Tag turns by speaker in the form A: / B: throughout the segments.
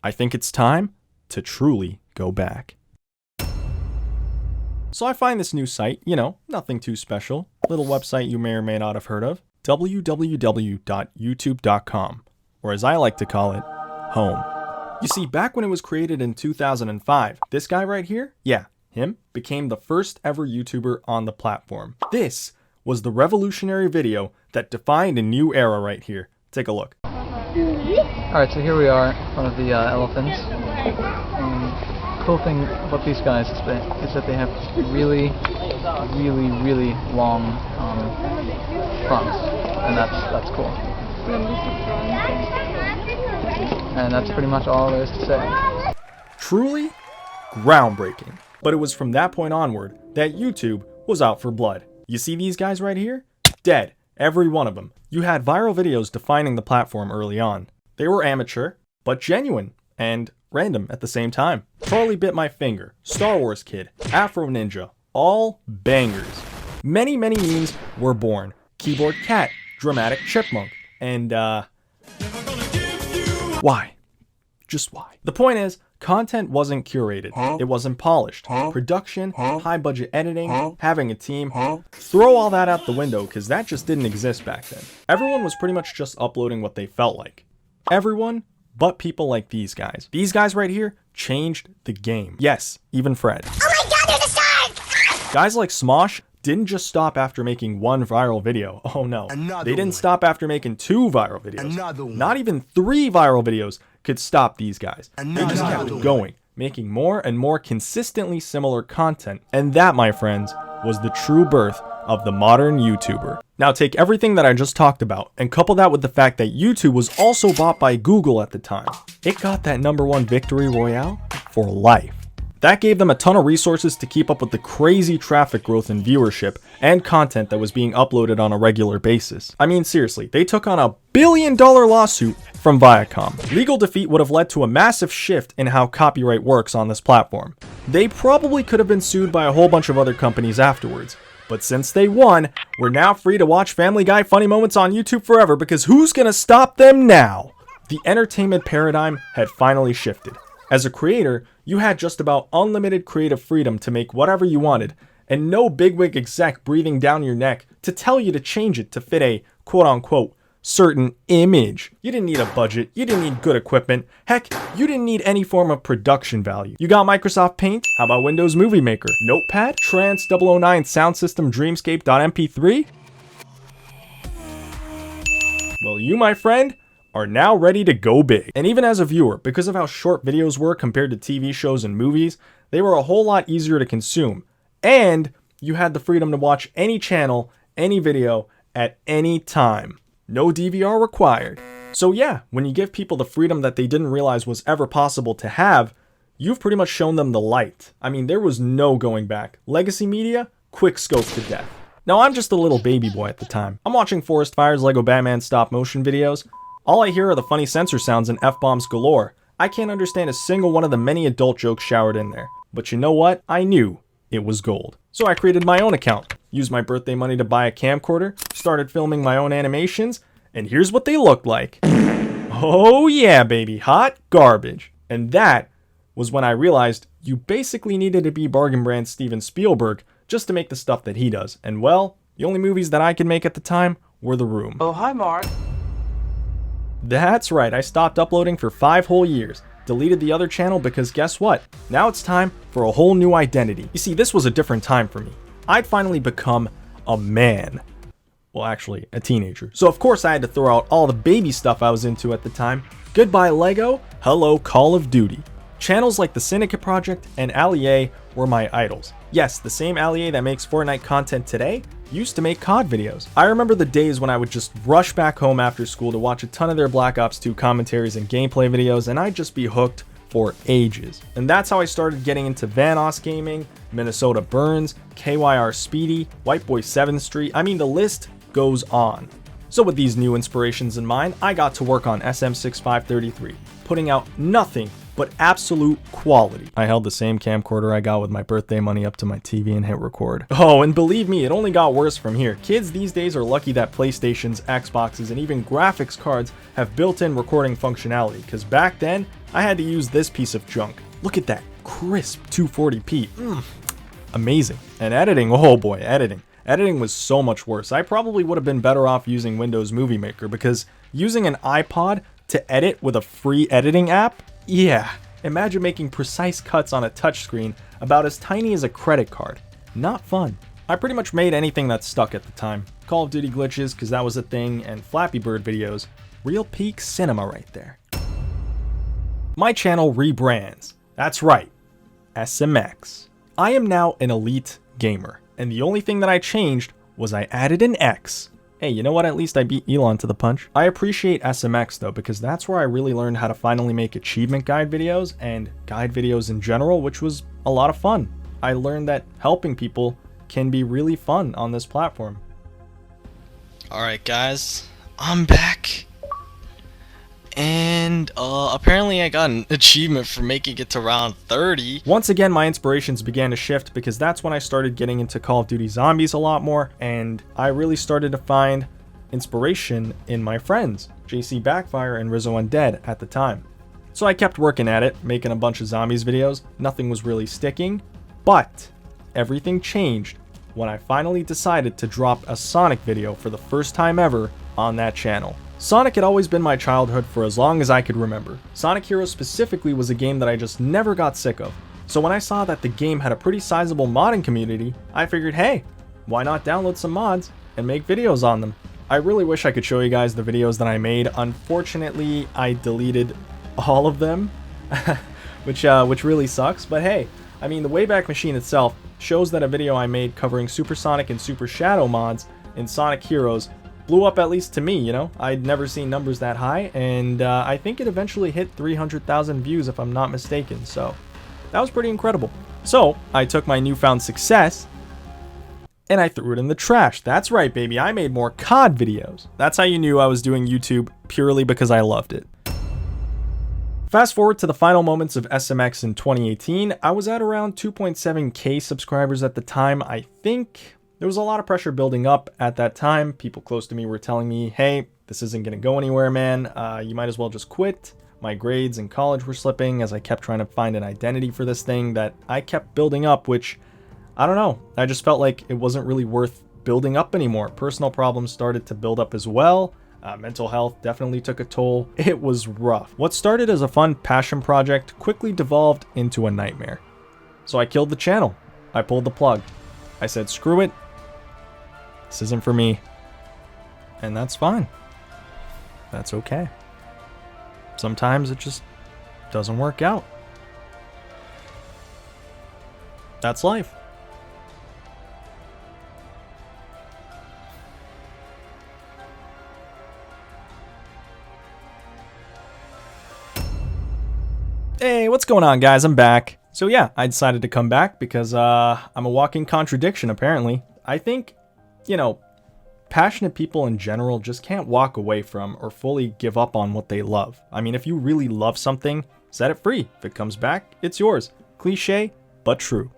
A: I think it's time to truly go back. So I find this new site, nothing too special. Little website you may or may not have heard of, www.youtube.com, or as I like to call it, home. You see, back when it was created in 2005, this guy right here, him, became the first ever YouTuber on the platform. This was the revolutionary video that defined a new era right here. Take a look.
B: Alright, so here we are in front of the elephants. Cool thing about these guys is that they have really long fronts, and that's cool. And that's pretty much all there is to say.
A: Truly groundbreaking. But it was from that point onward that YouTube was out for blood. You see these guys right here? Dead. Every one of them. You had viral videos defining the platform early on. They were amateur, but genuine, and random at the same time. Charlie Bit My Finger, Star Wars Kid, Afro Ninja, all bangers. Many memes were born. Keyboard Cat, Dramatic Chipmunk, and why? Just why? The point is, content wasn't curated. It wasn't polished. Production, high budget editing, having a team. Throw all that out the window because that just didn't exist back then. Everyone was pretty much just uploading what they felt like. Everyone but people like these guys. These guys right here changed the game. Yes, even Fred.
C: Oh my god, there's a shark!
A: Guys like Smosh didn't just stop after making one viral video. Oh no. They didn't stop after making 2 viral videos. Not even 3 viral videos could stop these guys. They just kept going, making more and more consistently similar content. And that, my friends, was the true birth of the modern YouTuber. Now take everything that I just talked about and couple that with the fact that YouTube was also bought by Google at the time. It got that #1 victory royale for life. That gave them a ton of resources to keep up with the crazy traffic growth in viewership and content that was being uploaded on a regular basis. I mean, seriously, they took on a $1 billion lawsuit from Viacom. Legal defeat would have led to a massive shift in how copyright works on this platform. They probably could have been sued by a whole bunch of other companies afterwards. But since they won, we're now free to watch Family Guy funny moments on YouTube forever because who's gonna stop them now? The entertainment paradigm had finally shifted. As a creator, you had just about unlimited creative freedom to make whatever you wanted, and no bigwig exec breathing down your neck to tell you to change it to fit a quote-unquote certain image. You didn't need a budget, you didn't need good equipment, heck, you didn't need any form of production value. You got Microsoft Paint? How about Windows Movie Maker? Notepad? Trans 009 Sound System Dreamscape.mp3? Well, you, my friend, are now ready to go big. And even as a viewer, because of how short videos were compared to TV shows and movies, they were a whole lot easier to consume. And you had the freedom to watch any channel, any video, at any time. No DVR required. So yeah, when you give people the freedom that they didn't realize was ever possible to have, you've pretty much shown them the light. I mean, there was no going back. Legacy media, quick scope to death. Now I'm just a little baby boy at the time. I'm watching Forest Fire's Lego Batman stop motion videos. All I hear are the funny censor sounds and F-bombs galore. I can't understand a single one of the many adult jokes showered in there. But you know what? I knew it was gold. So I created my own account, used my birthday money to buy a camcorder, started filming my own animations, and here's what they looked like. Oh yeah, baby, hot garbage. And that was when I realized you basically needed to be bargain brand Steven Spielberg just to make the stuff that he does. And well, the only movies that I could make at the time were The Room.
D: Oh, hi, Mark.
A: That's right, I stopped uploading for 5 whole years. Deleted the other channel because guess what? Now it's time for a whole new identity. You see, this was a different time for me. I'd finally become a man. Well, actually, a teenager. So of course I had to throw out all the baby stuff I was into at the time. Goodbye Lego, hello Call of Duty. Channels like the Syndicate Project and Allier were my idols. Yes, the same Allier that makes Fortnite content today used to make COD videos. I remember the days when I would just rush back home after school to watch a ton of their Black Ops 2 commentaries and gameplay videos, and I'd just be hooked for ages. And that's how I started getting into Vanoss Gaming, Minnesota Burns, KYR Speedy, White Boy 7th Street. I mean, the list goes on. So with these new inspirations in mind, I got to work on SM6533, putting out nothing but absolute quality. I held the same camcorder I got with my birthday money up to my TV and hit record. Oh, and believe me, it only got worse from here. Kids these days are lucky that PlayStations, Xboxes, and even graphics cards have built-in recording functionality, because back then, I had to use this piece of junk. Look at that crisp 240p. Amazing. And editing, oh boy, editing. Editing was so much worse. I probably would have been better off using Windows Movie Maker, because using an iPod to edit with a free editing app? Yeah. Imagine making precise cuts on a touchscreen about as tiny as a credit card. Not fun. I pretty much made anything that stuck at the time. Call of Duty glitches, because that was a thing, and Flappy Bird videos. Real peak cinema right there. My channel rebrands. That's right. SMX. I am now an elite gamer, and the only thing that I changed was I added an X. Hey, you know what? At least I beat Elon to the punch. I appreciate SMX though, because that's where I really learned how to finally make achievement guide videos and guide videos in general, which was a lot of fun. I learned that helping people can be really fun on this platform.
C: Alright guys, I'm back. And apparently I got an achievement for making it to round 30.
A: Once again, my inspirations began to shift, because that's when I started getting into Call of Duty Zombies a lot more, and I really started to find inspiration in my friends, JC Backfire and Rizzo Undead at the time. So I kept working at it, making a bunch of Zombies videos. Nothing was really sticking, but everything changed when I finally decided to drop a Sonic video for the first time ever on that channel. Sonic had always been my childhood for as long as I could remember. Sonic Heroes specifically was a game that I just never got sick of. So when I saw that the game had a pretty sizable modding community, I figured, hey, why not download some mods and make videos on them? I really wish I could show you guys the videos that I made. Unfortunately, I deleted all of them, which really sucks. But hey, I mean, the Wayback Machine itself shows that a video I made covering Supersonic and Super Shadow mods in Sonic Heroes blew up, at least to me, you know? I'd never seen numbers that high, and I think it eventually hit 300,000 views if I'm not mistaken, so that was pretty incredible. So I took my newfound success and I threw it in the trash. That's right, baby, I made more COD videos. That's how you knew I was doing YouTube purely because I loved it. Fast forward to the final moments of SMX in 2018, I was at around 2.7k subscribers at the time. I think there was a lot of pressure building up at that time. People close to me were telling me, hey, this isn't going to go anywhere, man. You might as well just quit. My grades in college were slipping as I kept trying to find an identity for this thing that I kept building up, which, I don't know. I just felt like it wasn't really worth building up anymore. Personal problems started to build up as well. Mental health definitely took a toll. It was rough. What started as a fun passion project quickly devolved into a nightmare. So I killed the channel. I pulled the plug. I said, screw it. This isn't for me. And that's fine. That's okay. Sometimes it just doesn't work out. That's life. Hey, what's going on, guys? I'm back. So yeah, I decided to come back because I'm a walking contradiction, apparently. I think, you know, passionate people in general just can't walk away from or fully give up on what they love. I mean, if you really love something, set it free. If it comes back, it's yours. Cliche, but true.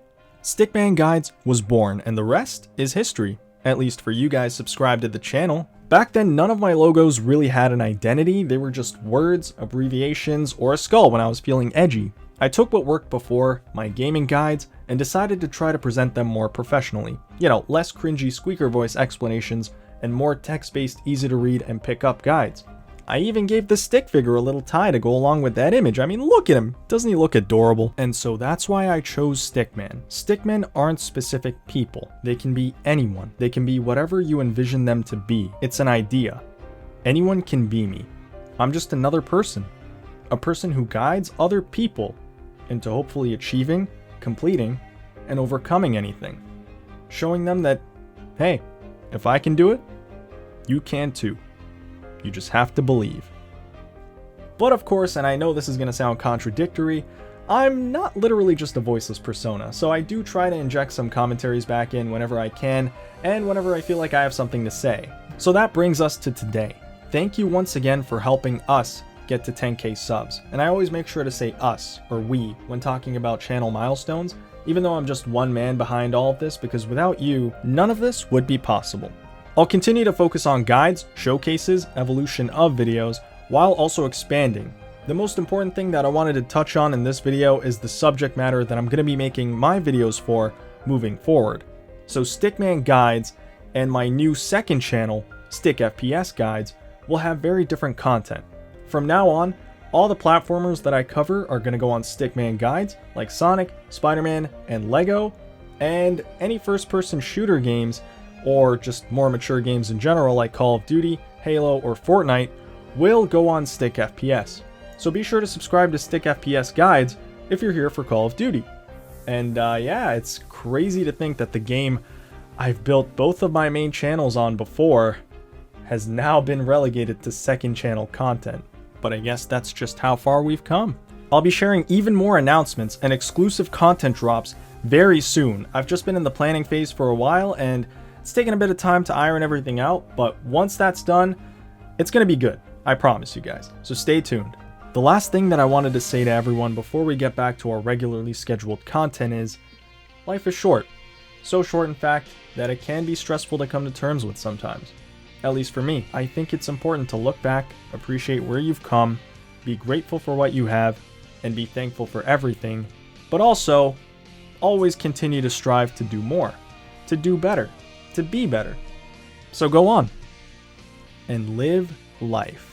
A: Stickman Guides was born, and the rest is history. At least for you guys subscribed to the channel. Back then, none of my logos really had an identity. They were just words, abbreviations, or a skull when I was feeling edgy. I took what worked before, my gaming guides, and decided to try to present them more professionally. You know, less cringy squeaker voice explanations and more text-based, easy to read and pick up guides. I even gave the stick figure a little tie to go along with that image. I mean, look at him. Doesn't he look adorable? And so that's why I chose Stickman. Stickmen aren't specific people. They can be anyone. They can be whatever you envision them to be. It's an idea. Anyone can be me. I'm just another person. A person who guides other people into hopefully achieving, completing, and overcoming anything. Showing them that, hey, if I can do it, you can too. You just have to believe. But of course, and I know this is going to sound contradictory, I'm not literally just a voiceless persona, so I do try to inject some commentaries back in whenever I can, and whenever I feel like I have something to say. So that brings us to today. Thank you once again for helping us get to 10k subs. And I always make sure to say us, or we, when talking about channel milestones, even though I'm just one man behind all of this, because without you, none of this would be possible. I'll continue to focus on guides, showcases, evolution of videos, while also expanding. The most important thing that I wanted to touch on in this video is the subject matter that I'm going to be making my videos for moving forward. So Stickman guides and my new second channel, StickFPS guides, will have very different content. From now on, all the platformers that I cover are going to go on Stickman guides, like Sonic, Spider-Man, and Lego, and any first-person shooter games, or just more mature games in general like Call of Duty, Halo, or Fortnite, will go on StickFPS. So be sure to subscribe to StickFPS guides if you're here for Call of Duty. And yeah, it's crazy to think that the game I've built both of my main channels on before has now been relegated to second channel content. But I guess that's just how far we've come. I'll be sharing even more announcements and exclusive content drops very soon. I've just been in the planning phase for a while and it's taken a bit of time to iron everything out, but once that's done, it's gonna be good. I promise you guys, so stay tuned. The last thing that I wanted to say to everyone before we get back to our regularly scheduled content is, life is short. So short, in fact, that it can be stressful to come to terms with sometimes. At least for me. I think it's important to look back, appreciate where you've come, be grateful for what you have, and be thankful for everything, but also always continue to strive to do more, to do better, to be better. So go on and live life.